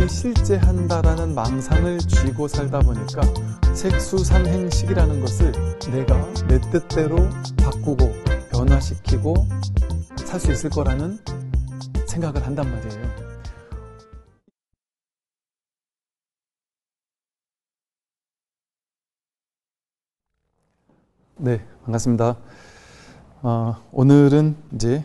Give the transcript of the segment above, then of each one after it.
오온이 실제한다라는 망상을 쥐고 살다 보니까 색수상행식이라는 것을 내가 내 뜻대로 바꾸고 변화시키고 살 수 있을 거라는 생각을 한단 말이에요. 네, 반갑습니다. 오늘은 이제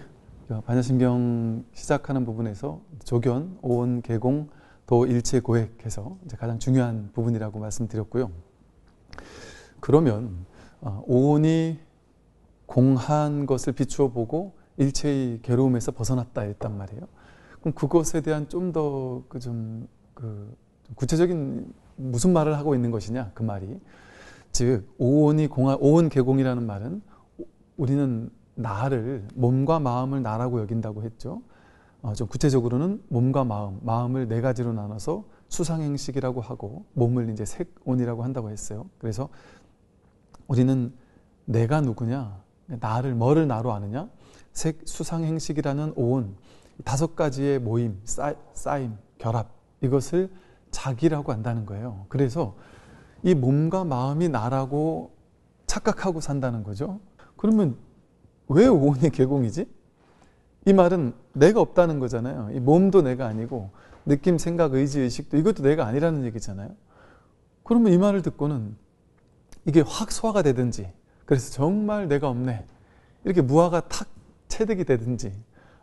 반야심경 시작하는 부분에서 조견, 오온, 개공, 도, 일체, 고액해서 이제 가장 중요한 부분이라고 말씀드렸고요. 그러면 오온이 공한 것을 비추어 보고 일체의 괴로움에서 벗어났다 했단 말이에요. 그럼 그것에 대한 좀 더 구체적인 무슨 말을 하고 있는 것이냐 그 말이, 즉 오온 개공이라는 말은 우리는 나를, 몸과 마음을 나라고 여긴다고 했죠. 좀 구체적으로는 몸과 마음을 네 가지로 나눠서 수상행식이라고 하고 몸을 이제 색온이라고 한다고 했어요. 그래서 우리는 내가 누구냐, 나를 뭐를 나로 아느냐, 색, 수상행식이라는 오온, 5가지의 모임, 쌓임, 결합, 이것을 자기라고 한다는 거예요. 그래서 이 몸과 마음이 나라고 착각하고 산다는 거죠. 그러면 왜 오온이 개공이지? 이 말은 내가 없다는 거잖아요. 이 몸도 내가 아니고 느낌, 생각, 의지, 의식도 이것도 내가 아니라는 얘기잖아요. 그러면 이 말을 듣고는 이게 확 소화가 되든지, 그래서 정말 내가 없네 이렇게 무화가 탁 체득이 되든지,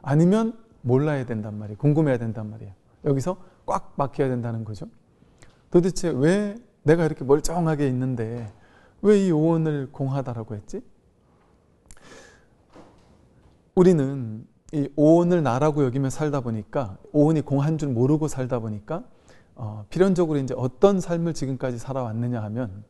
아니면 몰라야 된단 말이에요. 궁금해야 된단 말이에요. 여기서 꽉 막혀야 된다는 거죠. 도대체 왜 내가 이렇게 멀쩡하게 있는데 왜 이 오온을 공하다라고 했지? 우리는 이 오온을 나라고 여기며 살다 보니까, 오온이 공한 줄 모르고 살다 보니까 필연적으로 이제 어떤 삶을 지금까지 살아왔느냐 하면,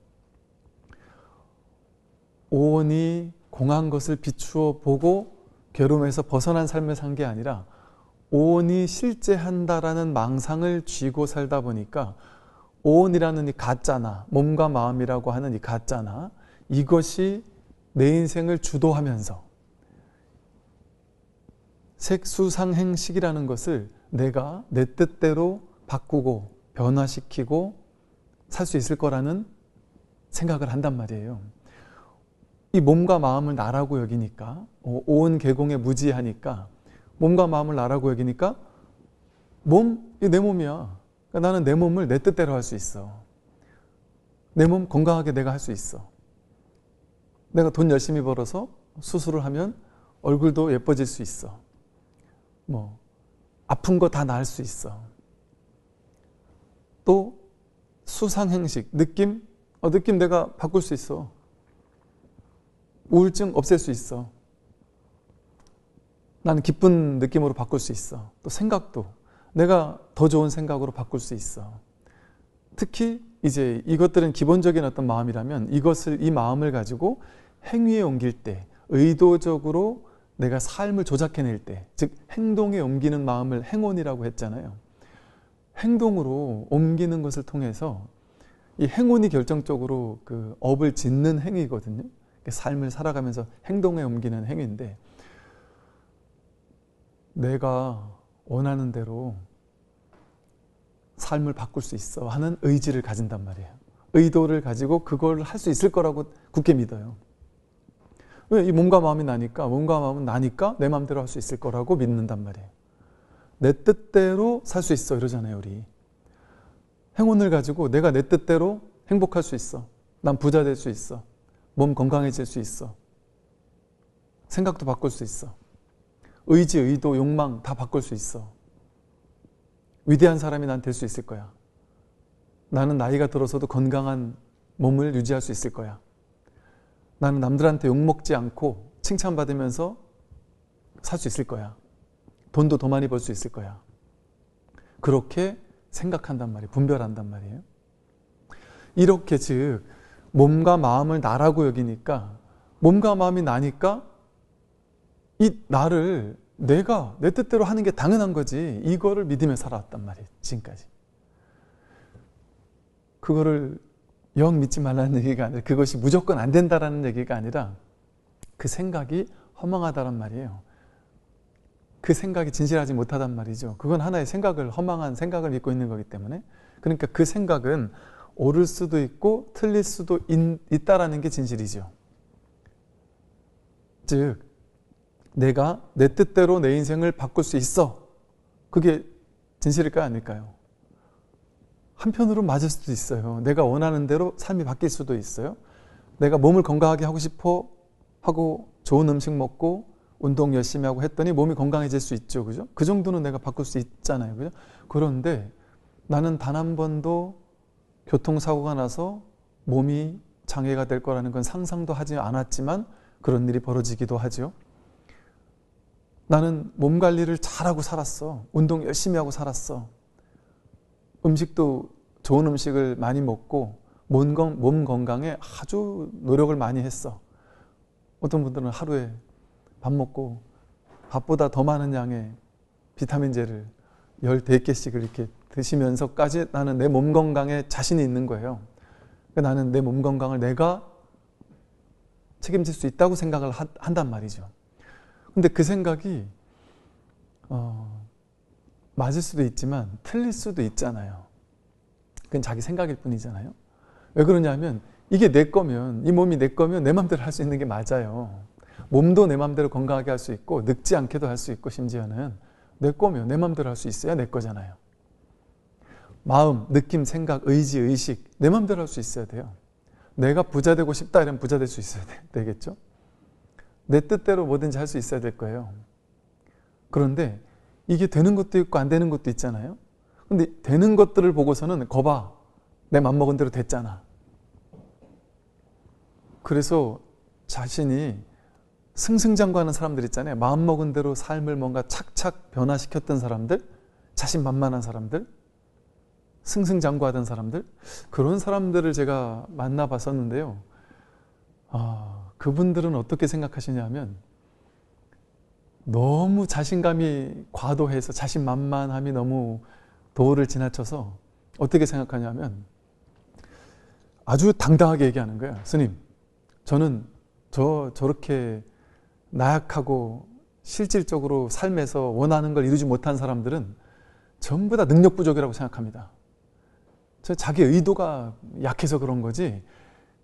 오온이 공한 것을 비추어 보고 괴로움에서 벗어난 삶을 산 게 아니라 오온이 실제한다라는 망상을 쥐고 살다 보니까 오온이라는 이 가짜나, 몸과 마음이라고 하는 이 가짜나, 이것이 내 인생을 주도하면서 색수상행식이라는 것을 내가 내 뜻대로 바꾸고 변화시키고 살 수 있을 거라는 생각을 한단 말이에요. 이 몸과 마음을 나라고 여기니까, 오온 개공에 무지하니까, 몸과 마음을 나라고 여기니까 이게 내 몸이야. 그러니까 나는 내 몸을 내 뜻대로 할 수 있어. 내 몸 건강하게 내가 할 수 있어. 내가 돈 열심히 벌어서 수술을 하면 얼굴도 예뻐질 수 있어. 아픈 거 다 나을 수 있어. 또 수상행식, 느낌 내가 바꿀 수 있어. 우울증 없앨 수 있어. 나는 기쁜 느낌으로 바꿀 수 있어. 또 생각도 내가 더 좋은 생각으로 바꿀 수 있어. 특히 이제 이것들은 기본적인 어떤 마음이라면, 이 마음을 가지고 행위에 옮길 때, 의도적으로 내가 삶을 조작해낼 때, 즉 행동에 옮기는 마음을 행온이라고 했잖아요. 행동으로 옮기는 것을 통해서, 이 행온이 결정적으로 그 업을 짓는 행위거든요. 삶을 살아가면서 행동에 옮기는 행위인데, 내가 원하는 대로 삶을 바꿀 수 있어 하는 의지를 가진단 말이에요. 의도를 가지고 그걸 할 수 있을 거라고 굳게 믿어요. 왜? 이 몸과 마음은 나니까 내 마음대로 할 수 있을 거라고 믿는단 말이에요. 내 뜻대로 살 수 있어 이러잖아요, 우리. 행운을 가지고 내가 내 뜻대로 행복할 수 있어. 난 부자 될 수 있어. 몸 건강해질 수 있어. 생각도 바꿀 수 있어. 의지, 의도, 욕망 다 바꿀 수 있어. 위대한 사람이 난 될 수 있을 거야. 나는 나이가 들어서도 건강한 몸을 유지할 수 있을 거야. 나는 남들한테 욕먹지 않고 칭찬받으면서 살 수 있을 거야. 돈도 더 많이 벌 수 있을 거야. 그렇게 생각한단 말이에요. 분별한단 말이에요. 이렇게 즉 몸과 마음을 나라고 여기니까, 몸과 마음이 나니까 이 나를 내가 내 뜻대로 하는 게 당연한 거지, 이거를 믿으며 살아왔단 말이에요. 지금까지. 그거를 영 믿지 말라는 얘기가 아니라, 그것이 무조건 안 된다라는 얘기가 아니라, 그 생각이 허망하다란 말이에요. 그 생각이 진실하지 못하단 말이죠. 그건 하나의 생각을, 허망한 생각을 믿고 있는 거기 때문에. 그러니까 그 생각은 옳을 수도 있고 틀릴 수도 있다라는 게 진실이죠. 즉 내가 내 뜻대로 내 인생을 바꿀 수 있어. 그게 진실일까요? 아닐까요? 한편으로 맞을 수도 있어요. 내가 원하는 대로 삶이 바뀔 수도 있어요. 내가 몸을 건강하게 하고 싶어 하고 좋은 음식 먹고 운동 열심히 하고 했더니 몸이 건강해질 수 있죠. 그죠? 그 정도는 내가 바꿀 수 있잖아요. 그죠? 그런데 나는 단 한 번도 교통사고가 나서 몸이 장애가 될 거라는 건 상상도 하지 않았지만 그런 일이 벌어지기도 하죠. 나는 몸 관리를 잘하고 살았어. 운동 열심히 하고 살았어. 음식도 좋은 음식을 많이 먹고 몸 건강에 아주 노력을 많이 했어. 어떤 분들은 하루에 밥 먹고 밥보다 더 많은 양의 비타민제를 14개씩을 이렇게 드시면서까지 나는 내 몸 건강에 자신이 있는 거예요. 그러니까 나는 내 몸 건강을 내가 책임질 수 있다고 생각을 한단 말이죠. 근데 그 생각이 맞을 수도 있지만 틀릴 수도 있잖아요. 그건 자기 생각일 뿐이잖아요. 왜 그러냐면 이게 내 거면, 이 몸이 내 거면 내 맘대로 할 수 있는 게 맞아요. 몸도 내 맘대로 건강하게 할 수 있고 늙지 않게도 할 수 있고 심지어는 내 거면 내 맘대로 할 수 있어야 내 거잖아요. 마음, 느낌, 생각, 의지, 의식 내 맘대로 할 수 있어야 돼요. 내가 부자 되고 싶다 이러면 부자 될 수 있어야 되겠죠. 내 뜻대로 뭐든지 할 수 있어야 될 거예요. 그런데 이게 되는 것도 있고 안 되는 것도 있잖아요. 근데 되는 것들을 보고서는 거봐, 내 맘먹은 대로 됐잖아. 그래서 자신이 승승장구하는 사람들 있잖아요. 마음먹은 대로 삶을 뭔가 착착 변화시켰던 사람들, 자신만만한 사람들, 승승장구하던 사람들, 그런 사람들을 제가 만나봤었는데요. 그분들은 어떻게 생각하시냐면 너무 자신감이 과도해서 자신만만함이 너무 도를 지나쳐서 어떻게 생각하냐면 아주 당당하게 얘기하는 거예요. 스님, 저는 저렇게 나약하고 실질적으로 삶에서 원하는 걸 이루지 못한 사람들은 전부 다 능력 부족이라고 생각합니다. 자기 의도가 약해서 그런 거지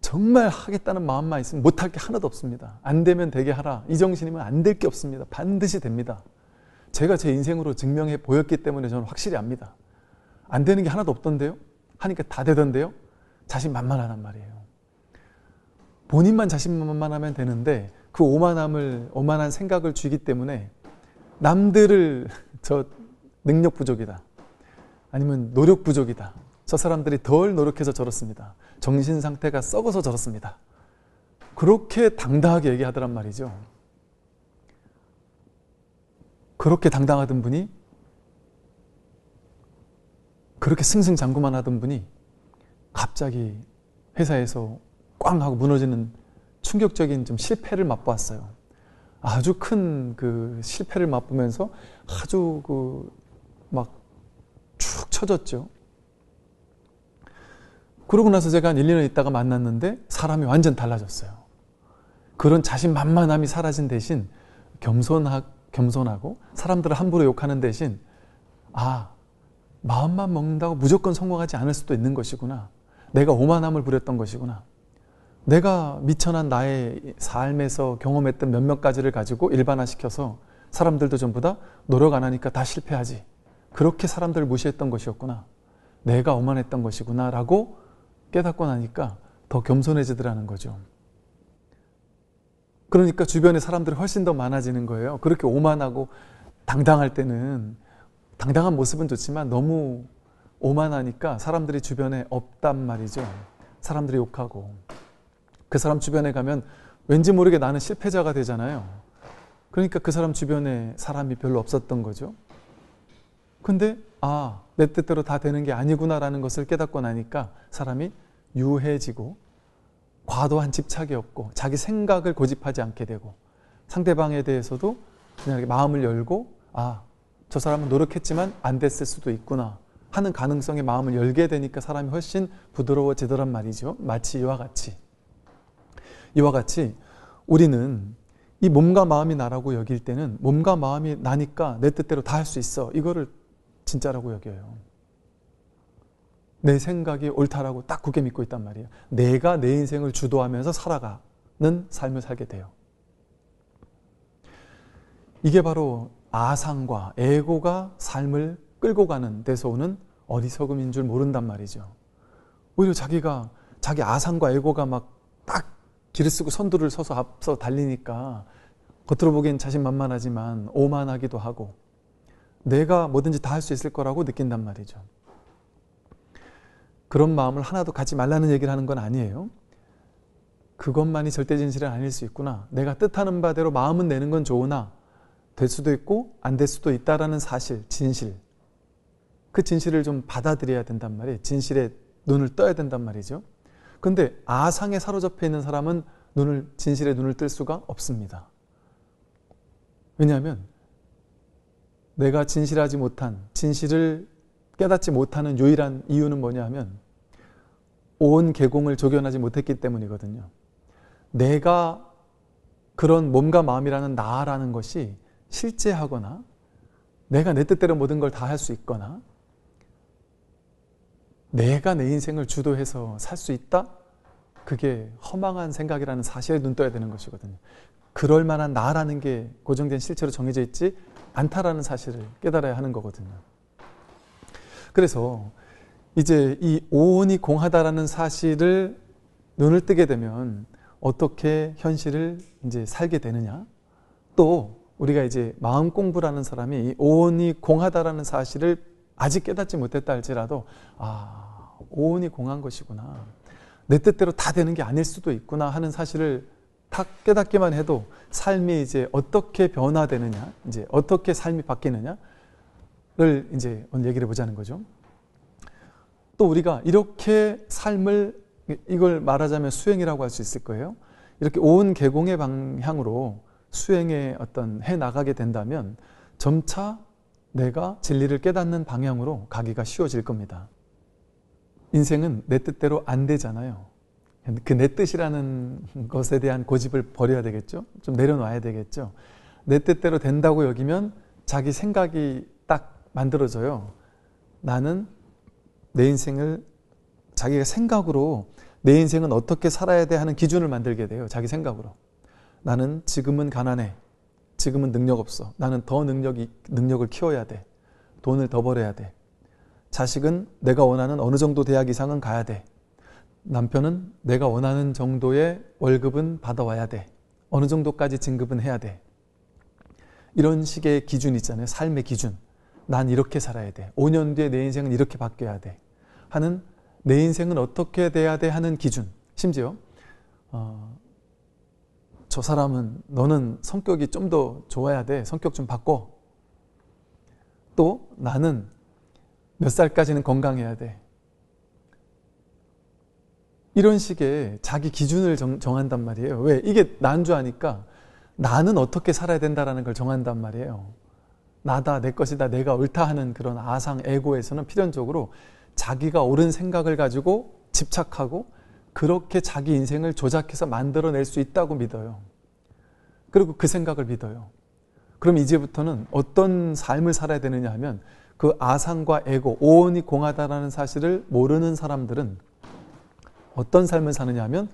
정말 하겠다는 마음만 있으면 못할 게 하나도 없습니다. 안 되면 되게 하라. 이 정신이면 안 될 게 없습니다. 반드시 됩니다. 제가 제 인생으로 증명해 보였기 때문에 저는 확실히 압니다. 안 되는 게 하나도 없던데요? 하니까 다 되던데요? 자신만만하단 말이에요. 본인만 자신만만하면 되는데 그 오만한 생각을 쥐기 때문에 남들을 저 능력 부족이다. 아니면 노력 부족이다. 저 사람들이 덜 노력해서 저렇습니다. 정신 상태가 썩어서 저렇습니다. 그렇게 당당하게 얘기하더란 말이죠. 그렇게 당당하던 분이, 그렇게 승승장구만 하던 분이 갑자기 회사에서 꽝 하고 무너지는 충격적인 좀 실패를 맛보았어요. 아주 큰 그 실패를 맛보면서 아주 막 축 처졌죠. 그러고 나서 제가 한 1, 2년 있다가 만났는데 사람이 완전 달라졌어요. 그런 자신만만함이 사라진 대신 겸손하고 사람들을 함부로 욕하는 대신 마음만 먹는다고 무조건 성공하지 않을 수도 있는 것이구나. 내가 오만함을 부렸던 것이구나. 내가 미천한 나의 삶에서 경험했던 몇몇 가지를 가지고 일반화시켜서 사람들도 전부 다 노력 안 하니까 다 실패하지. 그렇게 사람들을 무시했던 것이었구나. 내가 오만했던 것이구나 라고 깨닫고 나니까 더 겸손해지더라는 거죠. 그러니까 주변에 사람들이 훨씬 더 많아지는 거예요. 그렇게 오만하고 당당할 때는 당당한 모습은 좋지만 너무 오만하니까 사람들이 주변에 없단 말이죠. 사람들이 욕하고 그 사람 주변에 가면 왠지 모르게 나는 실패자가 되잖아요. 그러니까 그 사람 주변에 사람이 별로 없었던 거죠. 근데 내 뜻대로 다 되는 게 아니구나라는 것을 깨닫고 나니까 사람이 유해지고 과도한 집착이 없고 자기 생각을 고집하지 않게 되고 상대방에 대해서도 그냥 이렇게 마음을 열고 저 사람은 노력했지만 안 됐을 수도 있구나 하는 가능성에 마음을 열게 되니까 사람이 훨씬 부드러워지더란 말이죠. 마치 이와 같이 우리는 이 몸과 마음이 나라고 여길 때는 몸과 마음이 나니까 내 뜻대로 다 할 수 있어. 이거를 진짜라고 여겨요. 내 생각이 옳다라고 딱 굳게 믿고 있단 말이에요. 내가 내 인생을 주도하면서 살아가는 삶을 살게 돼요. 이게 바로 아상과 에고가 삶을 끌고 가는 데서 오는 어리석음인 줄 모른단 말이죠. 오히려 자기 아상과 에고가 막 딱 길을 쓰고 선두를 서서 앞서 달리니까 겉으로 보기엔 자신만만하지만 오만하기도 하고 내가 뭐든지 다 할 수 있을 거라고 느낀단 말이죠. 그런 마음을 하나도 갖지 말라는 얘기를 하는 건 아니에요. 그것만이 절대 진실은 아닐 수 있구나. 내가 뜻하는 바대로 마음은 내는 건 좋으나 될 수도 있고 안 될 수도 있다라는 사실, 진실. 그 진실을 좀 받아들여야 된단 말이에요. 진실에 눈을 떠야 된단 말이죠. 그런데 아상에 사로잡혀 있는 사람은 진실에 눈을 뜰 수가 없습니다. 왜냐하면 내가 진실하지 못한, 진실을 깨닫지 못하는 유일한 이유는 뭐냐 하면 온 계공을 조견하지 못했기 때문이거든요. 내가 그런 몸과 마음이라는 나라는 것이 실제하거나 내가 내 뜻대로 모든 걸 다 할 수 있거나 내가 내 인생을 주도해서 살 수 있다? 그게 허망한 생각이라는 사실에 눈 떠야 되는 것이거든요. 그럴 만한 나라는 게 고정된 실체로 정해져 있지 않다라는 사실을 깨달아야 하는 거거든요. 그래서 이제 이 오온이 공하다라는 사실을 눈을 뜨게 되면 어떻게 현실을 이제 살게 되느냐? 또 우리가 이제 마음 공부라는 사람이 이 오온이 공하다라는 사실을 아직 깨닫지 못했다 할지라도 오온이 공한 것이구나. 내 뜻대로 다 되는 게 아닐 수도 있구나 하는 사실을 딱 깨닫기만 해도 삶이 이제 어떻게 변화되느냐, 이제 어떻게 삶이 바뀌느냐를 이제 오늘 얘기를 해보자는 거죠. 또 우리가 이렇게 삶을, 이걸 말하자면 수행이라고 할 수 있을 거예요. 이렇게 오온 계공의 방향으로 수행에 해 나가게 된다면 점차 내가 진리를 깨닫는 방향으로 가기가 쉬워질 겁니다. 인생은 내 뜻대로 안 되잖아요. 그 내 뜻이라는 것에 대한 고집을 버려야 되겠죠. 좀 내려놔야 되겠죠. 내 뜻대로 된다고 여기면 자기 생각이 딱 만들어져요. 나는 내 인생을 자기가 생각으로 내 인생은 어떻게 살아야 돼 하는 기준을 만들게 돼요. 자기 생각으로. 나는 지금은 가난해. 지금은 능력 없어. 나는 더 능력을 키워야 돼. 돈을 더 벌어야 돼. 자식은 내가 원하는 어느 정도 대학 이상은 가야 돼. 남편은 내가 원하는 정도의 월급은 받아와야 돼. 어느 정도까지 진급은 해야 돼. 이런 식의 기준 있잖아요. 삶의 기준. 난 이렇게 살아야 돼. 5년 뒤에 내 인생은 이렇게 바뀌어야 돼. 하는 내 인생은 어떻게 돼야 돼 하는 기준. 심지어 저 사람은 너는 성격이 좀 더 좋아야 돼. 성격 좀 바꿔. 또 나는 몇 살까지는 건강해야 돼. 이런 식의 자기 기준을 정한단 말이에요. 왜? 이게 난 줄 아니까 나는 어떻게 살아야 된다라는 걸 정한단 말이에요. 나다, 내 것이다, 내가 옳다 하는 그런 아상, 에고에서는 필연적으로 자기가 옳은 생각을 가지고 집착하고 그렇게 자기 인생을 조작해서 만들어낼 수 있다고 믿어요. 그리고 그 생각을 믿어요. 그럼 이제부터는 어떤 삶을 살아야 되느냐 하면 그 아상과 에고, 오온이 공하다라는 사실을 모르는 사람들은 어떤 삶을 사느냐 하면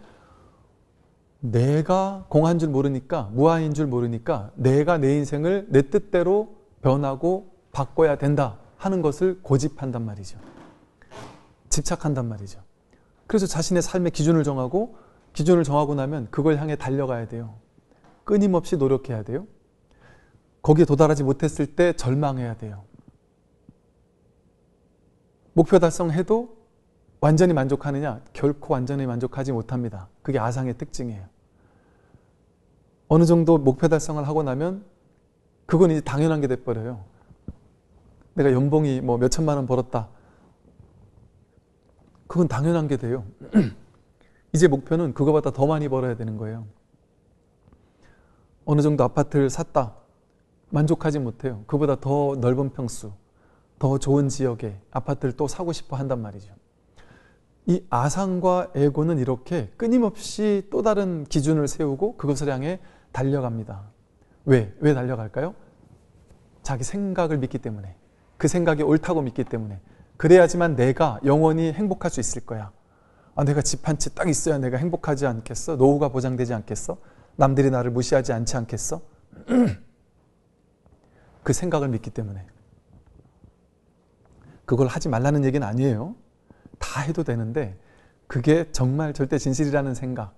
내가 공한 줄 모르니까, 무아인 줄 모르니까 내가 내 인생을 내 뜻대로 변하고 바꿔야 된다 하는 것을 고집한단 말이죠. 집착한단 말이죠. 그래서 자신의 삶의 기준을 정하고 나면 그걸 향해 달려가야 돼요. 끊임없이 노력해야 돼요. 거기에 도달하지 못했을 때 절망해야 돼요. 목표 달성해도 완전히 만족하느냐? 결코 완전히 만족하지 못합니다. 그게 아상의 특징이에요. 어느 정도 목표 달성을 하고 나면 그건 이제 당연한 게 돼버려요. 내가 연봉이 뭐 몇 천만 원 벌었다. 그건 당연한 게 돼요. 이제 목표는 그거보다 더 많이 벌어야 되는 거예요. 어느 정도 아파트를 샀다. 만족하지 못해요. 그보다 더 넓은 평수, 더 좋은 지역에 아파트를 또 사고 싶어 한단 말이죠. 이 아상과 에고는 이렇게 끊임없이 또 다른 기준을 세우고 그것을 향해 달려갑니다. 왜 달려갈까요? 자기 생각을 믿기 때문에, 그 생각이 옳다고 믿기 때문에. 그래야지만 내가 영원히 행복할 수 있을 거야. 내가 집 한 채 딱 있어야 내가 행복하지 않겠어? 노후가 보장되지 않겠어? 남들이 나를 무시하지 않지 않겠어? 그 생각을 믿기 때문에. 그걸 하지 말라는 얘기는 아니에요. 다 해도 되는데 그게 정말 절대 진실이라는 생각,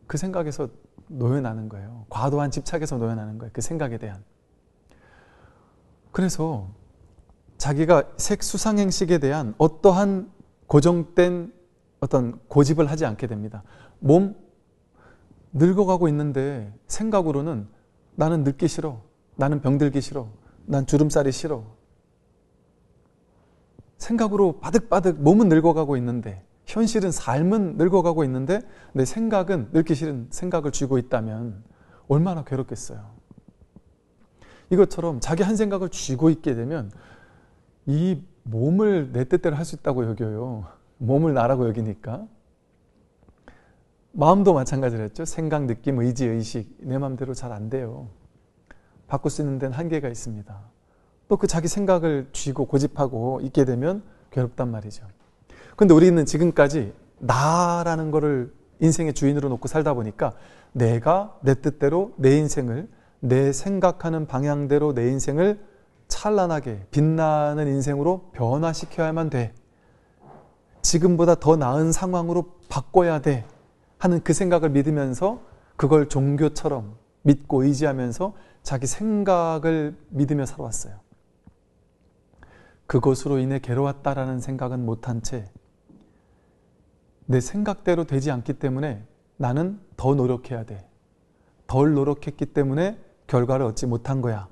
그 생각에서 노여나는 거예요. 과도한 집착에서 노여나는 거예요. 그 생각에 대한. 그래서 자기가 색수상행식에 대한 어떠한 고정된 어떤 고집을 하지 않게 됩니다. 몸 늙어가고 있는데 생각으로는 나는 늙기 싫어, 나는 병들기 싫어, 난 주름살이 싫어. 생각으로 바득바득 몸은 늙어가고 있는데, 현실은 삶은 늙어가고 있는데 내 생각은 늙기 싫은 생각을 쥐고 있다면 얼마나 괴롭겠어요. 이것처럼 자기 한 생각을 쥐고 있게 되면 이 몸을 내 뜻대로 할 수 있다고 여겨요. 몸을 나라고 여기니까. 마음도 마찬가지랬죠. 생각, 느낌, 의지, 의식, 내 마음대로 잘 안 돼요. 바꿀 수 있는 데는 한계가 있습니다. 또 그 자기 생각을 쥐고 고집하고 있게 되면 괴롭단 말이죠. 근데 우리는 지금까지 나라는 거를 인생의 주인으로 놓고 살다 보니까 내가 내 뜻대로 내 인생을, 내 생각하는 방향대로 내 인생을 찬란하게 빛나는 인생으로 변화시켜야만 돼. 지금보다 더 나은 상황으로 바꿔야 돼 하는 그 생각을 믿으면서 그걸 종교처럼 믿고 의지하면서 자기 생각을 믿으며 살아왔어요. 그것으로 인해 괴로웠다라는 생각은 못한 채 내 생각대로 되지 않기 때문에 나는 더 노력해야 돼. 덜 노력했기 때문에 결과를 얻지 못한 거야.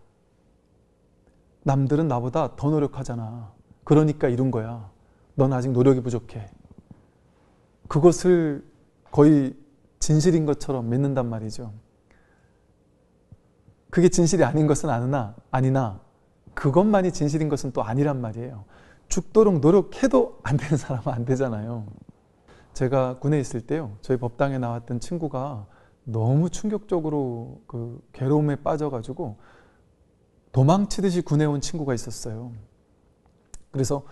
남들은 나보다 더 노력하잖아. 그러니까 이룬 거야. 넌 아직 노력이 부족해. 그것을 거의 진실인 것처럼 믿는단 말이죠. 그게 진실이 아닌 것은 아니나 그것만이 진실인 것은 또 아니란 말이에요. 죽도록 노력해도 안 되는 사람은 안 되잖아요. 제가 군에 있을 때요, 저희 법당에 나왔던 친구가 너무 충격적으로 그 괴로움에 빠져가지고 도망치듯이 군에 온 친구가 있었어요. 그래서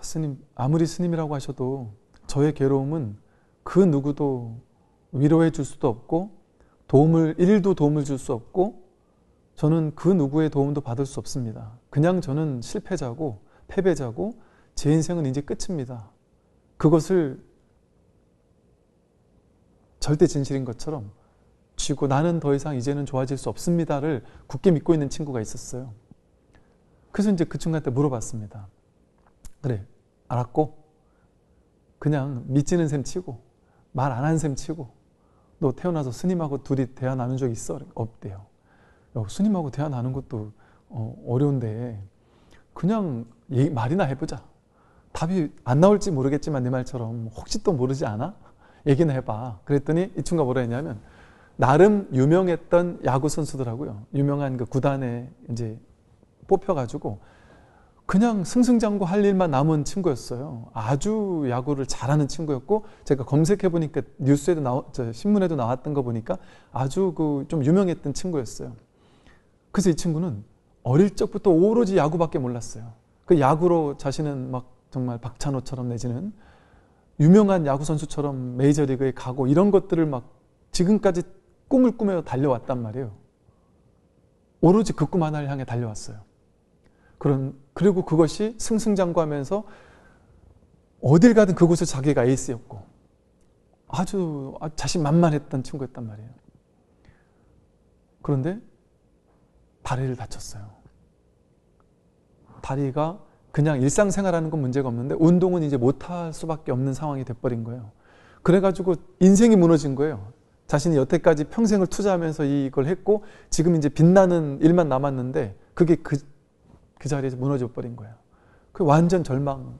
스님, 아무리 스님이라고 하셔도 저의 괴로움은 그 누구도 위로해 줄 수도 없고 일도 도움을 줄 수 없고 저는 그 누구의 도움도 받을 수 없습니다. 그냥 저는 실패자고 패배자고 제 인생은 이제 끝입니다. 그것을 절대 진실인 것처럼 쥐고 나는 더 이상 이제는 좋아질 수 없습니다를 굳게 믿고 있는 친구가 있었어요. 그래서 이제 그 친구한테 물어봤습니다. 그래, 알았고 그냥 믿지는 셈 치고 말 안 한 셈 치고 너 태어나서 스님하고 둘이 대화 나눈 적 있어? 없대요. 스님하고 대화 나눈 것도 어려운데 그냥 말이나 해보자. 답이 안 나올지 모르겠지만 네 말처럼 혹시 또 모르지 않아? 얘기나 해봐. 그랬더니 이 친구가 뭐라 했냐면 나름 유명했던 야구 선수들하고요, 유명한 그 구단에 이제 뽑혀가지고 그냥 승승장구 할 일만 남은 친구였어요. 아주 야구를 잘하는 친구였고 제가 검색해 보니까 뉴스에도 신문에도 나왔던 거 보니까 아주 그 좀 유명했던 친구였어요. 그래서 이 친구는 어릴 적부터 오로지 야구밖에 몰랐어요. 그 야구로 자신은 막 정말 박찬호처럼 내지는 유명한 야구 선수처럼 메이저리그에 가고 이런 것들을 막 지금까지 꿈을 꾸며 달려왔단 말이에요. 오로지 그 꿈 하나를 향해 달려왔어요. 그리고 그것이 승승장구하면서 어딜 가든 그곳에 자기가 에이스였고 아주 자신만만했던 친구였단 말이에요. 그런데 다리를 다쳤어요. 다리가 그냥 일상생활하는 건 문제가 없는데 운동은 이제 못할 수밖에 없는 상황이 돼버린 거예요. 그래가지고 인생이 무너진 거예요. 자신이 여태까지 평생을 투자하면서 이걸 했고 지금 이제 빛나는 일만 남았는데 그게 그 자리에서 무너져 버린 거예요. 그 완전 절망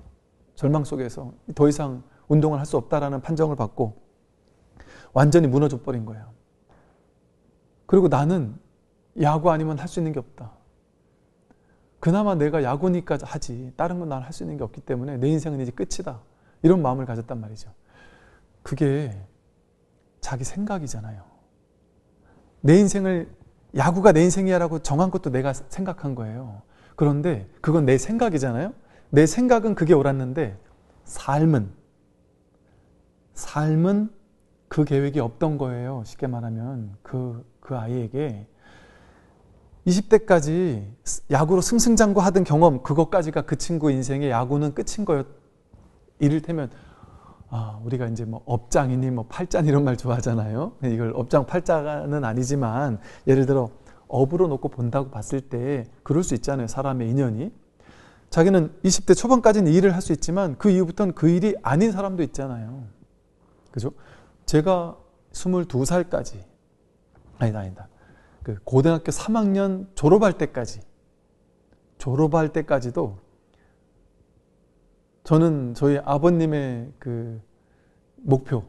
속에서 더 이상 운동을 할 수 없다라는 판정을 받고 완전히 무너져 버린 거예요. 그리고 나는 야구 아니면 할 수 있는 게 없다. 그나마 내가 야구니까 하지 다른 건 난 할 수 있는 게 없기 때문에 내 인생은 이제 끝이다. 이런 마음을 가졌단 말이죠. 그게 자기 생각이잖아요. 내 인생을 야구가 내 인생이야라고 정한 것도 내가 생각한 거예요. 그런데 그건 내 생각이잖아요. 내 생각은 그게 옳았는데 삶은 그 계획이 없던 거예요. 쉽게 말하면 그 아이에게 20대까지 야구로 승승장구하던 경험, 그것까지가 그 친구 인생의 야구는 끝인 거였. 이를테면 우리가 이제 뭐 업장이니 뭐 팔자니 이런 말 좋아하잖아요. 이걸 업장 팔자는 아니지만 예를 들어 업으로 놓고 본다고 봤을 때 그럴 수 있잖아요. 사람의 인연이. 자기는 20대 초반까지는 이 일을 할 수 있지만 그 이후부터는 그 일이 아닌 사람도 있잖아요. 그죠? 제가 22살까지 아니다. 그 고등학교 3학년 졸업할 때까지도 저는 저희 아버님의 그 목표,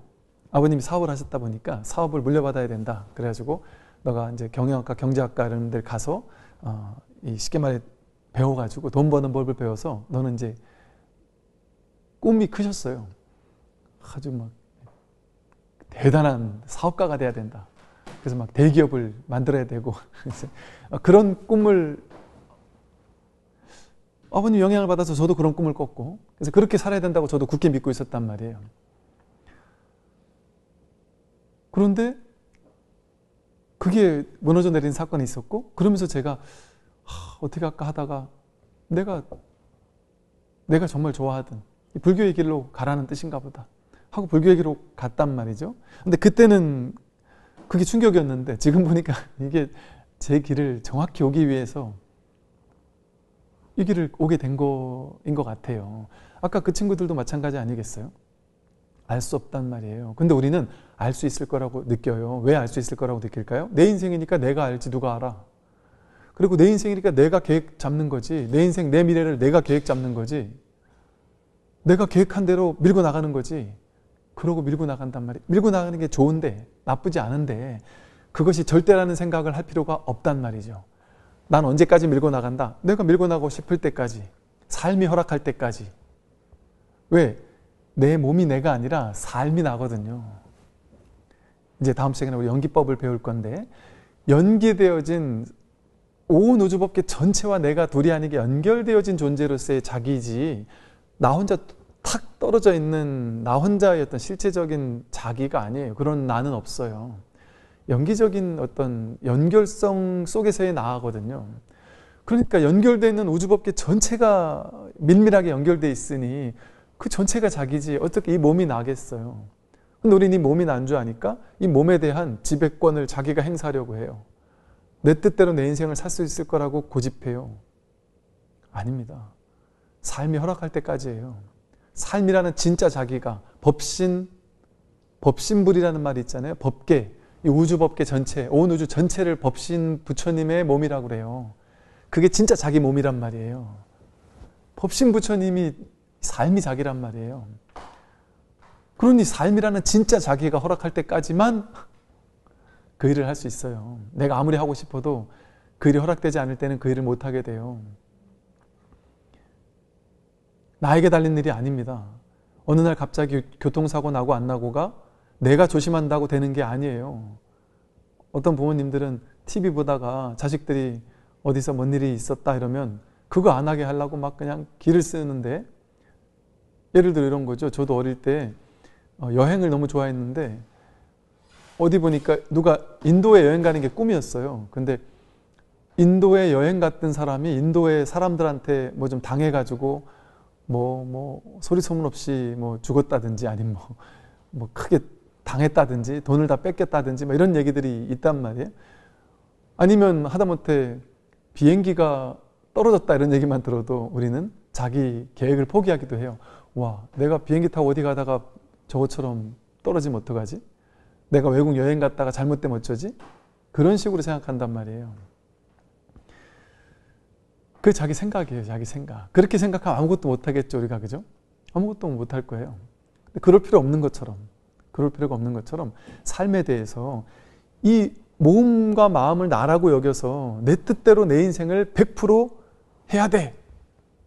아버님이 사업을 하셨다 보니까 사업을 물려받아야 된다. 그래가지고 너가 이제 경영학과, 경제학과 이런 데 가서 이 쉽게 말해 배워가지고 돈 버는 법을 배워서 너는 이제 꿈이 크셨어요. 아주 막 대단한 사업가가 돼야 된다. 그래서 막 대기업을 만들어야 되고 그런 꿈을 아버님 영향을 받아서 저도 그런 꿈을 꿨고 그래서 그렇게 살아야 된다고 저도 굳게 믿고 있었단 말이에요. 그런데 그게 무너져 내린 사건이 있었고 그러면서 제가 어떻게 할까 하다가 내가 정말 좋아하던 불교의 길로 가라는 뜻인가 보다 하고 불교의 길로 갔단 말이죠. 근데 그때는 그게 충격이었는데 지금 보니까 이게 제 길을 정확히 오기 위해서 이 길을 오게 된 거인 것 같아요. 아까 그 친구들도 마찬가지 아니겠어요? 알 수 없단 말이에요. 근데 우리는 알 수 있을 거라고 느껴요. 왜 알 수 있을 거라고 느낄까요? 내 인생이니까 내가 알지 누가 알아. 그리고 내 인생이니까 내가 계획 잡는 거지. 내 인생, 내 미래를 내가 계획 잡는 거지. 내가 계획한 대로 밀고 나가는 거지. 그러고 밀고 나간단 말이에요. 밀고 나가는 게 좋은데 나쁘지 않은데 그것이 절대라는 생각을 할 필요가 없단 말이죠. 난 언제까지 밀고 나간다? 내가 밀고 나가고 싶을 때까지, 삶이 허락할 때까지. 왜? 내 몸이 내가 아니라 삶이 나거든요. 이제 다음 시간에 우리 연기법을 배울 건데 연기되어진 온 우주법계 전체와 내가 둘이 아니게 연결되어진 존재로서의 자기지 나 혼자 탁 떨어져 있는 나 혼자의 어떤 실체적인 자기가 아니에요. 그런 나는 없어요. 연기적인 어떤 연결성 속에서의 나거든요. 그러니까 연결되어 있는 우주법계 전체가 밀밀하게 연결되어 있으니 그 전체가 자기지 어떻게 이 몸이 나겠어요. 근데 우리는 이 몸이 난 줄 아니까 이 몸에 대한 지배권을 자기가 행사하려고 해요. 내 뜻대로 내 인생을 살 수 있을 거라고 고집해요. 아닙니다. 삶이 허락할 때까지예요. 삶이라는 진짜 자기가 법신불이라는 말이 있잖아요. 법계, 이 우주법계 전체, 온 우주 전체를 법신 부처님의 몸이라고 그래요. 그게 진짜 자기 몸이란 말이에요. 법신 부처님이 삶이 자기란 말이에요. 그러니 삶이라는 진짜 자기가 허락할 때까지만 그 일을 할 수 있어요. 내가 아무리 하고 싶어도 그 일이 허락되지 않을 때는 그 일을 못하게 돼요. 나에게 달린 일이 아닙니다. 어느 날 갑자기 교통사고 나고 안 나고가 내가 조심한다고 되는 게 아니에요. 어떤 부모님들은 TV 보다가 자식들이 어디서 뭔 일이 있었다 이러면 그거 안 하게 하려고 막 그냥 기를 쓰는데 예를 들어 이런 거죠. 저도 어릴 때 여행을 너무 좋아했는데 어디 보니까 누가 인도에 여행 가는 게 꿈이었어요. 근데 인도에 여행 갔던 사람이 인도의 사람들한테 뭐 좀 당해가지고 뭐 소리 소문 없이 뭐 죽었다든지 아니면 뭐 크게 당했다든지 돈을 다 뺏겼다든지 뭐 이런 얘기들이 있단 말이에요. 아니면 하다못해 비행기가 떨어졌다 이런 얘기만 들어도 우리는 자기 계획을 포기하기도 해요. 와, 내가 비행기 타고 어디 가다가 저것처럼 떨어지면 어떡하지? 내가 외국 여행 갔다가 잘못되면 어쩌지? 그런 식으로 생각한단 말이에요. 그게 자기 생각이에요. 자기 생각. 그렇게 생각하면 아무것도 못하겠죠. 우리가. 그죠? 아무것도 못할 거예요. 그럴 필요 없는 것처럼, 그럴 필요가 없는 것처럼 삶에 대해서 이 몸과 마음을 나라고 여겨서 내 뜻대로 내 인생을 100% 해야 돼.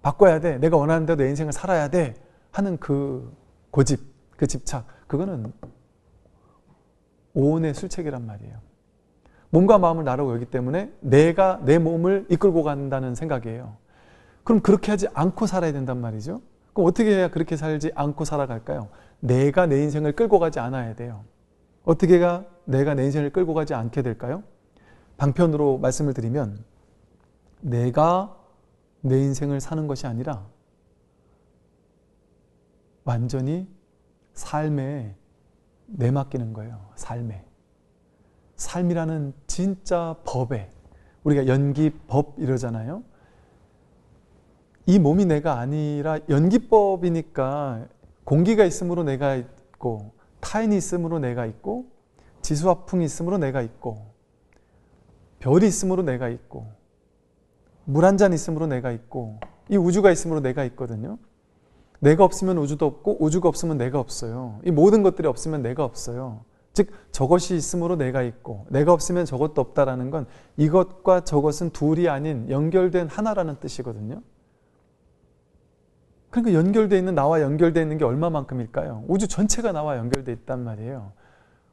바꿔야 돼. 내가 원하는 대로 내 인생을 살아야 돼. 하는 그 고집, 그 집착. 그거는 오온의 술책이란 말이에요. 몸과 마음을 나라고 여기기 때문에 내가 내 몸을 이끌고 간다는 생각이에요. 그럼 그렇게 하지 않고 살아야 된단 말이죠. 그럼 어떻게 해야 그렇게 살지 않고 살아갈까요? 내가 내 인생을 끌고 가지 않아야 돼요. 어떻게 해야 내가 내 인생을 끌고 가지 않게 될까요? 방편으로 말씀을 드리면 내가 내 인생을 사는 것이 아니라 완전히 삶에 내맡기는 거예요. 삶이라는 진짜 법에, 우리가 연기법 이러잖아요. 이 몸이 내가 아니라 연기법이니까 공기가 있으므로 내가 있고, 타인이 있으므로 내가 있고, 지수화풍이 있으므로 내가 있고, 별이 있으므로 내가 있고, 물 한 잔 있으므로 내가 있고, 이 우주가 있으므로 내가 있거든요. 내가 없으면 우주도 없고, 우주가 없으면 내가 없어요. 이 모든 것들이 없으면 내가 없어요. 즉 저것이 있으므로 내가 있고, 내가 없으면 저것도 없다라는 건 이것과 저것은 둘이 아닌 연결된 하나라는 뜻이거든요. 그러니까 연결되어 있는, 나와 연결되어 있는 게 얼마만큼일까요? 우주 전체가 나와 연결되어 있단 말이에요.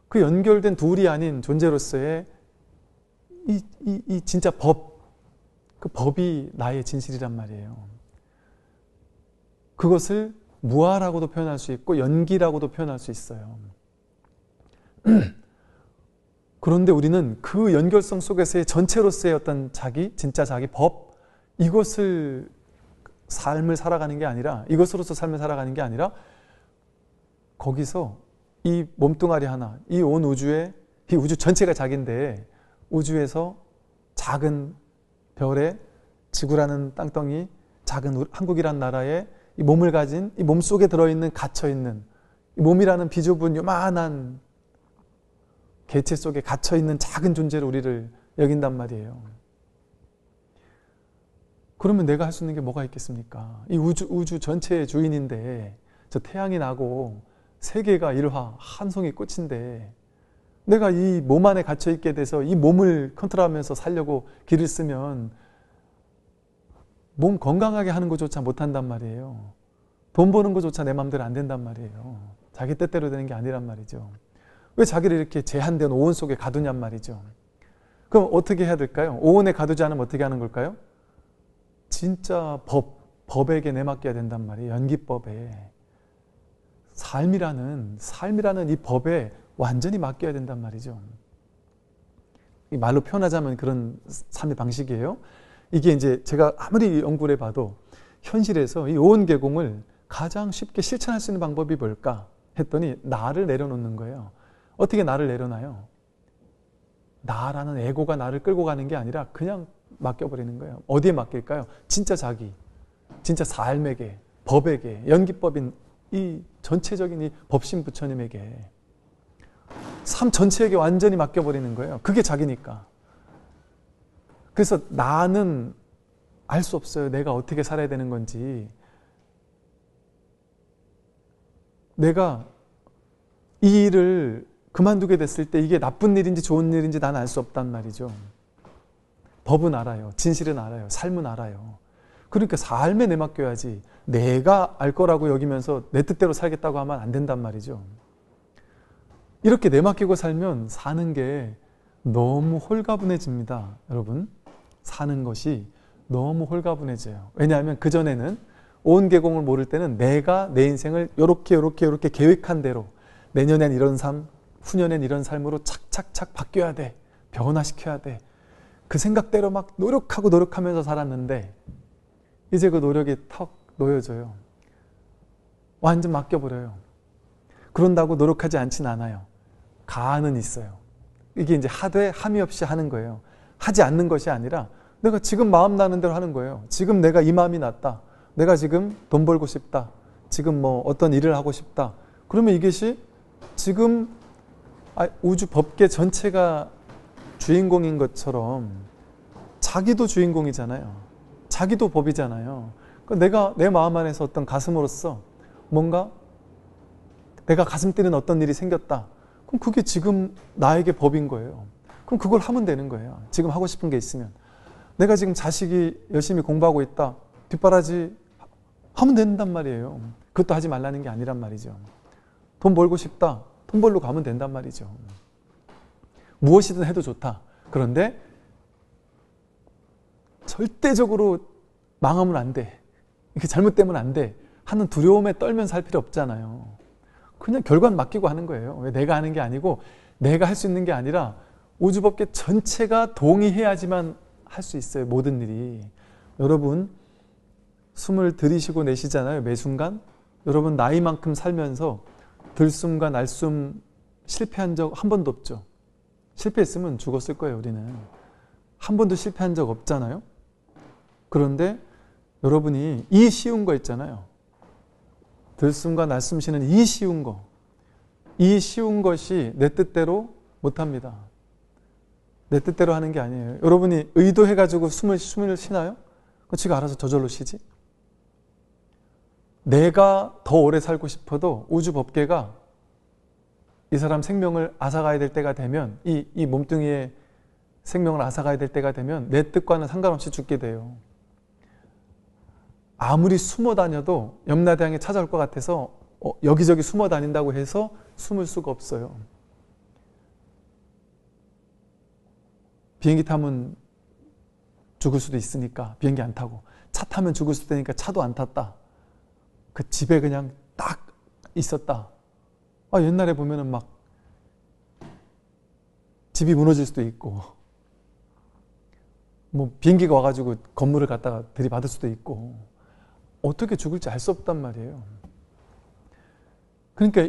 그 연결된 둘이 아닌 존재로서의 이 진짜 법, 그 법이 나의 진실이란 말이에요. 그것을 무아라고도 표현할 수 있고 연기라고도 표현할 수 있어요. 그런데 우리는 그 연결성 속에서의 전체로서의 어떤 진짜 자기 법, 이것을 삶을 살아가는 게 아니라, 이것으로서 삶을 살아가는 게 아니라 거기서 이 몸뚱아리 하나, 이 온 우주에, 이 우주 전체가 자기인데 우주에서 작은 별에 지구라는 땅덩이, 작은 한국이란 나라에 이 몸을 가진, 이 몸 속에 들어있는, 갇혀있는, 이 몸이라는 비좁은 요만한 개체 속에 갇혀있는 작은 존재로 우리를 여긴단 말이에요. 그러면 내가 할 수 있는 게 뭐가 있겠습니까? 이 우주 전체의 주인인데, 저 태양이 나고 세계가 일화, 한 송이 꽃인데 내가 이 몸 안에 갇혀있게 돼서 이 몸을 컨트롤하면서 살려고 길을 쓰면 몸 건강하게 하는 것조차 못한단 말이에요. 돈 버는 것조차 내 마음대로 안 된단 말이에요. 자기 뜻대로 되는 게 아니란 말이죠. 왜 자기를 이렇게 제한된 오온 속에 가두냔 말이죠. 그럼 어떻게 해야 될까요? 오온에 가두지 않으면 어떻게 하는 걸까요? 진짜 법에게 내맡겨야 된단 말이에요. 연기법에. 삶이라는 이 법에 완전히 맡겨야 된단 말이죠. 이 말로 표현하자면 그런 삶의 방식이에요. 이게 이제 제가 아무리 연구를 해봐도 현실에서 이 오온계공을 가장 쉽게 실천할 수 있는 방법이 뭘까 했더니 나를 내려놓는 거예요. 어떻게 나를 내려놔요? 나라는 에고가 나를 끌고 가는 게 아니라 그냥 맡겨버리는 거예요. 어디에 맡길까요? 진짜 자기, 진짜 삶에게, 법에게, 연기법인 이 전체적인 이 법신 부처님에게, 삶 전체에게 완전히 맡겨버리는 거예요. 그게 자기니까. 그래서 나는 알 수 없어요. 내가 어떻게 살아야 되는 건지. 내가 이 일을 그만두게 됐을 때 이게 나쁜 일인지 좋은 일인지 난 알 수 없단 말이죠. 법은 알아요. 진실은 알아요. 삶은 알아요. 그러니까 삶에 내맡겨야지 내가 알 거라고 여기면서 내 뜻대로 살겠다고 하면 안 된단 말이죠. 이렇게 내맡기고 살면 사는 게 너무 홀가분해집니다. 여러분, 사는 것이 너무 홀가분해져요. 왜냐하면 그전에는 오온계공을 모를 때는 내가 내 인생을 요렇게 계획한 대로 내년엔 이런 삶, 후년엔 이런 삶으로 착착착 바뀌어야 돼. 변화시켜야 돼. 그 생각대로 막 노력하면서 살았는데 이제 그 노력이 턱 놓여져요. 완전 맡겨버려요. 그런다고 노력하지 않진 않아요. 가는 있어요. 이게 이제 하되 함이 없이 하는 거예요. 하지 않는 것이 아니라 내가 지금 마음 나는 대로 하는 거예요. 지금 내가 이 마음이 났다. 내가 지금 돈 벌고 싶다. 지금 뭐 어떤 일을 하고 싶다. 그러면 이것이 지금 우주 법계 전체가 주인공인 것처럼 자기도 주인공이잖아요. 자기도 법이잖아요. 그러니까 내가 내 마음 안에서 어떤 가슴으로서 뭔가 내가 가슴 뛰는 어떤 일이 생겼다. 그럼 그게 지금 나에게 법인 거예요. 그럼 그걸 하면 되는 거예요. 지금 하고 싶은 게 있으면. 내가 지금 자식이 열심히 공부하고 있다. 뒷바라지 하면 된단 말이에요. 그것도 하지 말라는 게 아니란 말이죠. 돈 벌고 싶다. 돈 벌러 가면 된단 말이죠. 무엇이든 해도 좋다. 그런데 절대적으로 망하면 안 돼, 이렇게 잘못되면 안 돼 하는 두려움에 떨면 살 필요 없잖아요. 그냥 결과는 맡기고 하는 거예요. 왜 내가 하는 게 아니고 내가 할 수 있는 게 아니라 우주법계 전체가 동의해야지만 할 수 있어요. 모든 일이. 여러분 숨을 들이쉬고 내쉬잖아요. 매 순간. 여러분 나이만큼 살면서 들숨과 날숨 실패한 적 한 번도 없죠. 실패했으면 죽었을 거예요. 우리는 한 번도 실패한 적 없잖아요. 그런데 여러분이 이 쉬운 거 있잖아요. 들숨과 날숨 쉬는 이 쉬운 거, 이 쉬운 것이 내 뜻대로 못합니다. 내 뜻대로 하는 게 아니에요. 여러분이 의도해가지고 숨을 쉬나요? 그럼 지가 알아서 저절로 쉬지. 내가 더 오래 살고 싶어도 우주 법계가 이 사람 생명을 앗아가야 될 때가 되면, 이 몸뚱이의 생명을 앗아가야 될 때가 되면 내 뜻과는 상관없이 죽게 돼요. 아무리 숨어 다녀도 염라대왕이 찾아올 것 같아서 여기저기 숨어 다닌다고 해서 숨을 수가 없어요. 비행기 타면 죽을 수도 있으니까 비행기 안 타고, 차 타면 죽을 수도 있으니까 차도 안 탔다. 그 집에 그냥 딱 있었다. 옛날에 보면은 막 집이 무너질 수도 있고, 뭐 비행기가 와가지고 건물을 갖다가 들이받을 수도 있고, 어떻게 죽을지 알 수 없단 말이에요. 그러니까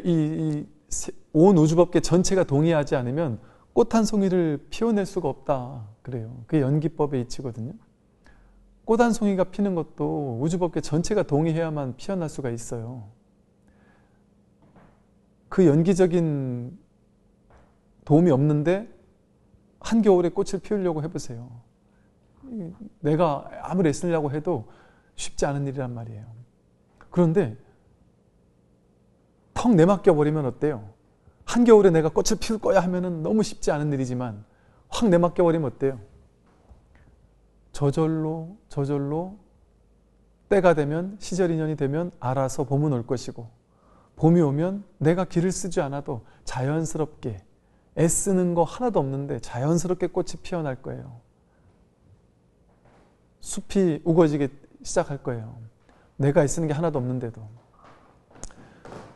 온 우주법계 전체가 동의하지 않으면 꽃 한 송이를 피워낼 수가 없다 그래요. 그게 연기법의 이치거든요. 꽃 한 송이가 피는 것도 우주법계 전체가 동의해야만 피어날 수가 있어요. 그 연기적인 도움이 없는데 한겨울에 꽃을 피우려고 해보세요. 내가 아무리 애쓰려고 해도 쉽지 않은 일이란 말이에요. 그런데 턱 내맡겨버리면 어때요? 한겨울에 내가 꽃을 피울 거야 하면은 너무 쉽지 않은 일이지만 확 내맡겨버리면 어때요? 저절로 때가 되면, 시절 인연이 되면 알아서 봄은 올 것이고, 봄이 오면 내가 길을 쓰지 않아도 자연스럽게, 애쓰는 거 하나도 없는데 자연스럽게 꽃이 피어날 거예요. 숲이 우거지기 시작할 거예요. 내가 애쓰는 게 하나도 없는데도.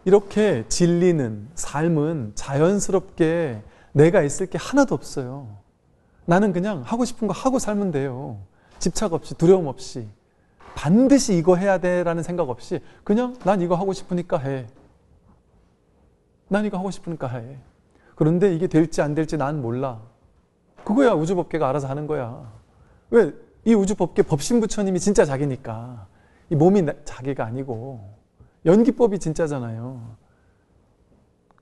이렇게 진리는, 삶은 자연스럽게 내가 애쓸 게 하나도 없어요. 나는 그냥 하고 싶은 거 하고 살면 돼요. 집착 없이, 두려움 없이, 반드시 이거 해야 돼라는 생각 없이 그냥 난 이거 하고 싶으니까 해. 난 이거 하고 싶으니까 해. 그런데 이게 될지 안 될지 난 몰라. 그거야 우주법계가 알아서 하는 거야. 왜? 이 우주법계 법신부처님이 진짜 자기니까. 이 몸이 자기가 아니고 연기법이 진짜잖아요.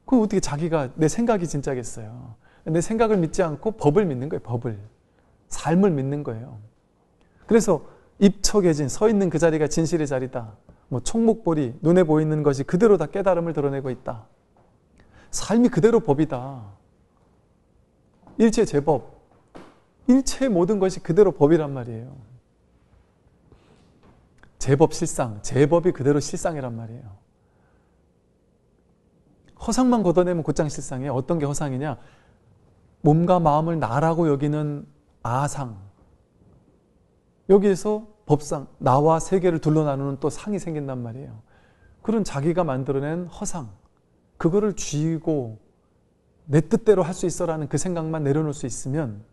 그럼 어떻게 자기가, 내 생각이 진짜겠어요. 내 생각을 믿지 않고 법을 믿는 거예요. 법을. 삶을 믿는 거예요. 그래서 입척해진, 서 있는 그 자리가 진실의 자리다. 뭐 총목볼이 눈에 보이는 것이 그대로 다 깨달음을 드러내고 있다. 삶이 그대로 법이다. 일체 제법, 일체 모든 것이 그대로 법이란 말이에요. 제법 실상, 제법이 그대로 실상이란 말이에요. 허상만 걷어내면 곧장 실상이에요. 어떤 게 허상이냐? 몸과 마음을 나라고 여기는 아상, 여기에서 법상, 나와 세계를 둘러 나누는 또 상이 생긴단 말이에요. 그런 자기가 만들어낸 허상, 그거를 쥐고 내 뜻대로 할 수 있어라는 그 생각만 내려놓을 수 있으면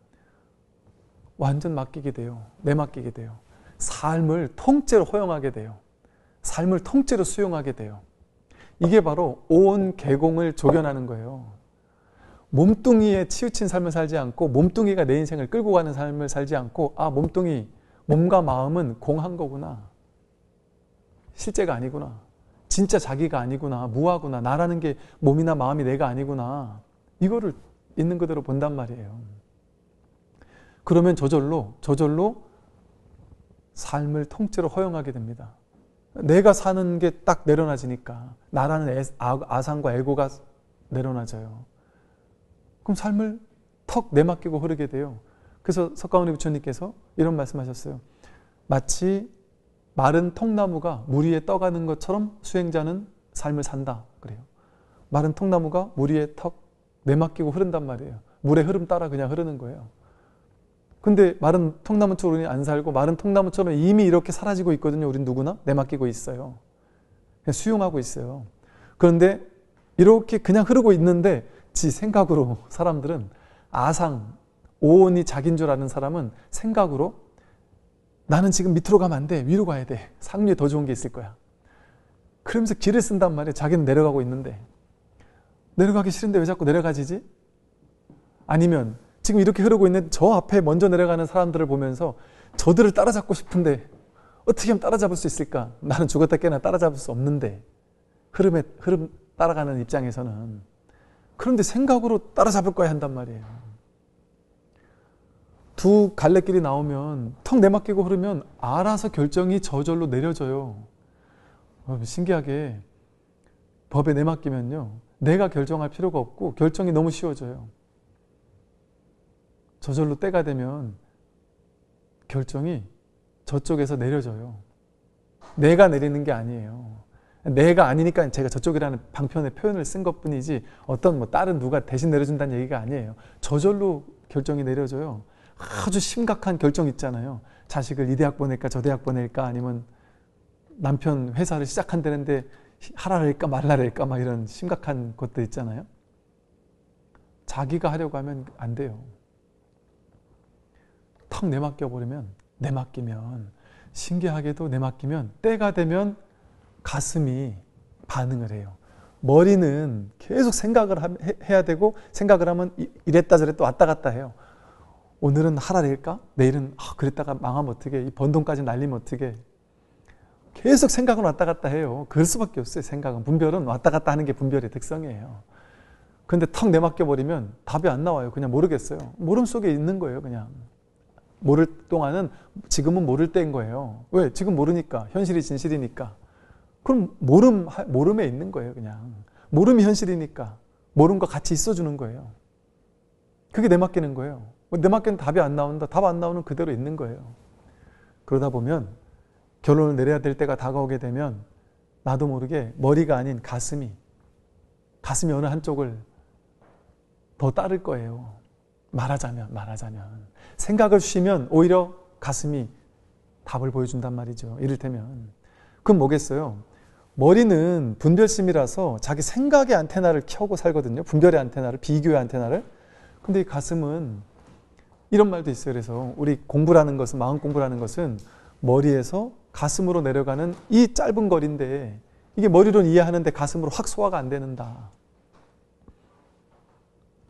완전 맡기게 돼요. 내맡기게 돼요. 삶을 통째로 허용하게 돼요. 삶을 통째로 수용하게 돼요. 이게 바로 온 계공을 조견하는 거예요. 몸뚱이에 치우친 삶을 살지 않고, 몸뚱이가 내 인생을 끌고 가는 삶을 살지 않고, 아, 몸뚱이, 몸과 마음은 공한 거구나. 실제가 아니구나. 진짜 자기가 아니구나. 무하구나. 나라는 게 몸이나 마음이 내가 아니구나. 이거를 있는 그대로 본단 말이에요. 그러면 저절로 삶을 통째로 허용하게 됩니다. 내가 사는 게 딱 내려놔지니까 나라는 아상과 에고가 내려놔져요. 그럼 삶을 턱 내맡기고 흐르게 돼요. 그래서 석가모니 부처님께서 이런 말씀하셨어요. 마치 마른 통나무가 물 위에 떠가는 것처럼 수행자는 삶을 산다 그래요. 마른 통나무가 물 위에 턱 내맡기고 흐른단 말이에요. 물의 흐름 따라 그냥 흐르는 거예요. 근데 마른 통나무처럼 우리는 안 살고 마른 통나무처럼 이미 이렇게 사라지고 있거든요. 우린 누구나 내맡기고 있어요. 그냥 수용하고 있어요. 그런데 이렇게 그냥 흐르고 있는데 지 생각으로 사람들은 아상, 오온이 자기인 줄 아는 사람은 생각으로 나는 지금 밑으로 가면 안 돼. 위로 가야 돼. 상류에 더 좋은 게 있을 거야. 그러면서 길을 쓴단 말이에요. 자기는 내려가고 있는데. 내려가기 싫은데 왜 자꾸 내려가지지? 아니면 지금 이렇게 흐르고 있는 저 앞에 먼저 내려가는 사람들을 보면서 저들을 따라잡고 싶은데 어떻게 하면 따라잡을 수 있을까? 나는 죽었다 깨나 따라잡을 수 없는데 흐름 따라가는 입장에서는. 그런데 생각으로 따라잡을 거야 한단 말이에요. 두 갈래길이 나오면 턱 내맡기고 흐르면 알아서 결정이 저절로 내려져요. 신기하게 법에 내맡기면요, 내가 결정할 필요가 없고 결정이 너무 쉬워져요. 저절로 때가 되면 결정이 저쪽에서 내려져요. 내가 내리는 게 아니에요. 내가 아니니까 제가 저쪽이라는 방편의 표현을 쓴 것뿐이지 어떤 뭐 다른 누가 대신 내려준다는 얘기가 아니에요. 저절로 결정이 내려져요. 아주 심각한 결정 있잖아요. 자식을 이 대학 보낼까 저 대학 보낼까, 아니면 남편 회사를 시작한다는데 하라랄까 말라랄까, 막 이런 심각한 것들 있잖아요. 자기가 하려고 하면 안 돼요. 턱 내맡기면 신기하게도 내맡기면 때가 되면 가슴이 반응을 해요. 머리는 계속 생각을 해야 되고, 생각을 하면 이랬다 저랬다 왔다 갔다 해요. 오늘은 하라랄까? 내일은 그랬다가 망하면 어떡해? 이 번 돈까지 날리면 어떡해? 계속 생각은 왔다 갔다 해요. 그럴 수밖에 없어요. 생각은. 분별은 왔다 갔다 하는 게 분별의 특성이에요. 근데 턱 내맡겨버리면 답이 안 나와요. 그냥 모르겠어요. 모름 속에 있는 거예요. 그냥. 모를 동안은 지금은 모를 때인 거예요. 왜? 지금 모르니까. 현실이 진실이니까. 그럼 모름에 있는 거예요. 그냥. 모름이 현실이니까 모름과 같이 있어주는 거예요. 그게 내맡기는 거예요. 내맡기는 답이 안 나온다. 답 안 나오는 그대로 있는 거예요. 그러다 보면 결론을 내려야 될 때가 다가오게 되면 나도 모르게 머리가 아닌 가슴이 어느 한쪽을 더 따를 거예요. 말하자면 생각을 쉬면 오히려 가슴이 답을 보여준단 말이죠. 이를테면 그건 뭐겠어요? 머리는 분별심이라서 자기 생각의 안테나를 켜고 살거든요. 분별의 안테나를, 비교의 안테나를. 근데 이 가슴은 이런 말도 있어요. 그래서 우리 공부라는 것은, 마음 공부라는 것은 머리에서 가슴으로 내려가는 이 짧은 거리인데 이게 머리로는 이해하는데 가슴으로 확 소화가 안 되는다.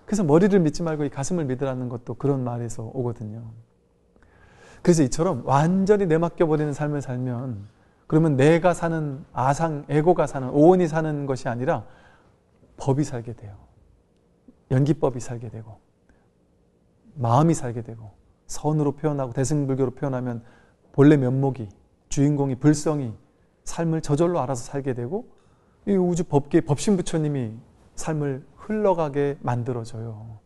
그래서 머리를 믿지 말고 이 가슴을 믿으라는 것도 그런 말에서 오거든요. 그래서 이처럼 완전히 내맡겨버리는 삶을 살면, 그러면 내가 사는 아상, 에고가 사는, 오온이 사는 것이 아니라 법이 살게 돼요. 연기법이 살게 되고 마음이 살게 되고, 선으로 표현하고 대승불교로 표현하면 본래 면목이, 주인공이, 불성이 삶을 저절로 알아서 살게 되고, 이 우주 법계 법신부처님이 삶을 흘러가게 만들어줘요.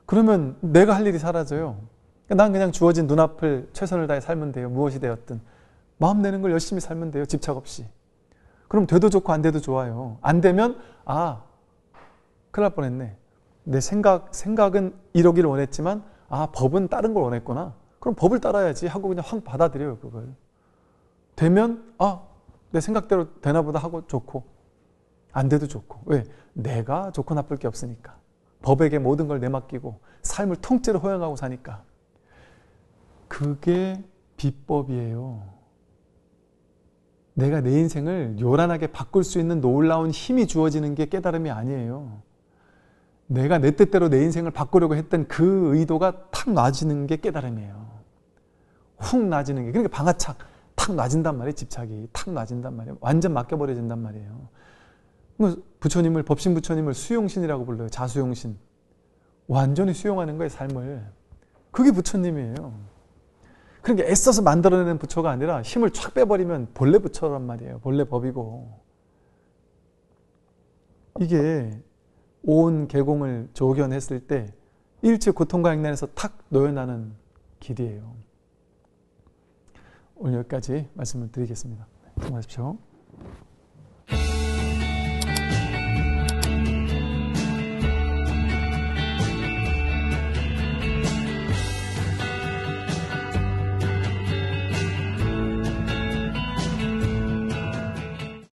그러면 내가 할 일이 사라져요. 난 그냥 주어진 눈앞을 최선을 다해 살면 돼요. 무엇이 되었든 마음 내는 걸 열심히 살면 돼요. 집착 없이. 그럼 돼도 좋고 안 돼도 좋아요. 안 되면 큰일 날 뻔했네. 내 생각은 이러기를 원했지만 법은 다른 걸 원했구나. 그럼 법을 따라야지 하고 그냥 확 받아들여요. 그걸. 되면 내 생각대로 되나 보다 하고 좋고, 안 돼도 좋고. 왜? 내가 좋고 나쁠 게 없으니까. 법에게 모든 걸 내맡기고 삶을 통째로 허용하고 사니까. 그게 비법이에요. 내가 내 인생을 요란하게 바꿀 수 있는 놀라운 힘이 주어지는 게 깨달음이 아니에요. 내가 내 뜻대로 내 인생을 바꾸려고 했던 그 의도가 탁 놔지는 게 깨달음이에요. 훅 놔지는 게. 그러니까 방아착 탁 놔진단 말이에요. 집착이 탁 놔진단 말이에요. 완전 맡겨버려진단 말이에요. 부처님을, 법신부처님을 수용신이라고 불러요. 자수용신. 완전히 수용하는 거예요. 삶을. 그게 부처님이에요. 그러니까 애써서 만들어내는 부처가 아니라 힘을 쫙 빼버리면 본래 부처란 말이에요. 본래 법이고. 이게 온 계공을 조견했을 때 일체 고통과 액난에서 탁 놓여나는 길이에요. 오늘 여기까지 말씀을 드리겠습니다. 수고하십시오.